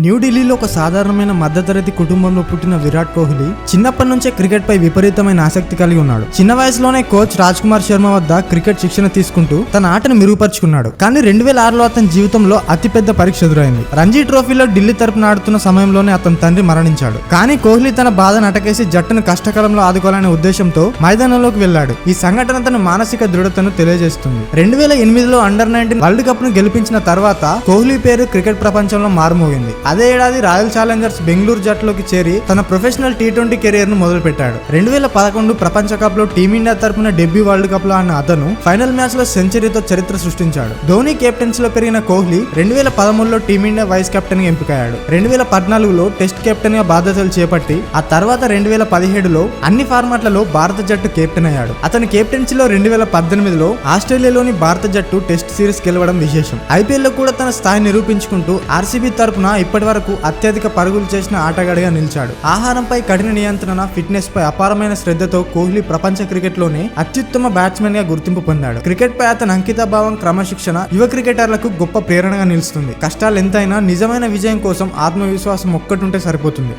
న్యూఢిల్లీలో ఒక సాధారణమైన మధ్యతరగతి కుటుంబంలో పుట్టిన విరాట్ కోహ్లీ చిన్నప్పటి నుంచే క్రికెట్ పై విపరీతమైన ఆసక్తి కలిగి ఉన్నాడు. చిన్న వయసులోనే కోచ్ రాజ్ కుమార్ శర్మ వద్ద క్రికెట్ శిక్షణ తీసుకుంటూ తన ఆటను మెరుగుపరుచుకున్నాడు. కానీ 2006లో అతని జీవితంలో అతిపెద్ద పరీక్ష ఎదురైంది. రంజీ ట్రోఫీలో ఢిల్లీ తరపున ఆడుతున్న సమయంలోనే అతని తండ్రి మరణించాడు. కానీ కోహ్లీ తన బాధను అటకేసి జట్టును కష్టకాలంలో ఆదుకోవాలనే ఉద్దేశంతో మైదానంలోకి వెళ్లాడు. ఈ సంఘటన తన మానసిక దృఢతను తెలియజేస్తుంది. 2008లో అండర్-19 వరల్డ్ కప్ ను గెలిపించిన తర్వాత కోహ్లీ పేరు క్రికెట్ ప్రపంచంలో మారుమోగింది. అదే ఏడాది రాయల్ ఛాలెంజర్స్ బెంగళూరు జట్టులోకి చేరి తన ప్రొఫెషనల్ టీ20 కెరీర్ ను మొదలుపెట్టాడు. 2011 ప్రపంచ కప్ లో టీమిండియా తరపున డెబ్యూ వరల్డ్ కప్ లో ఆడిన అతను ఫైనల్ మ్యాచ్ లో సెంచరీతో చరిత్ర సృష్టించాడు. ధోని కెప్టెన్సీ లో పెరిగిన కోహ్లీ 2013లో టీమిండియా వైస్ కెప్టెన్ గా ఎంపికయ్యాడు. 2014లో టెస్ట్ కెప్టెన్ గా బాధ్యతలు చేపట్టి ఆ తర్వాత 2017లో అన్ని ఫార్మాట్లలో భారత జట్టు కెప్టెన్ అయ్యాడు. అతని కెప్టెన్సీలో 2018లో ఆస్ట్రేలియాలోని భారత జట్టు టెస్ట్ సిరీస్ గెలవడం విశేషం. ఐపీఎల్ లో కూడా తన స్థాయి నిరూపించుకుంటూ ఆర్సీబీ తరపున ఇప్పటి వరకు అత్యధిక పరుగులు చేసిన ఆటగాడిగా నిలిచాడు. ఆహారంపై కఠిన నియంత్రణ, ఫిట్నెస్ పై అపారమైన శ్రద్ధతో కోహ్లీ ప్రపంచ క్రికెట్ లోనే అత్యుత్తమ బ్యాట్స్మెన్ గా గుర్తింపు పొందాడు. క్రికెట్ పై అతని అంకితభావం, క్రమశిక్షణ యువ క్రికెటర్లకు గొప్ప ప్రేరణగా నిలుస్తుంది. కష్టాలు ఎంతైనా నిజమైన విజయం కోసం ఆత్మవిశ్వాసం ఒక్కటుంటే సరిపోతుంది.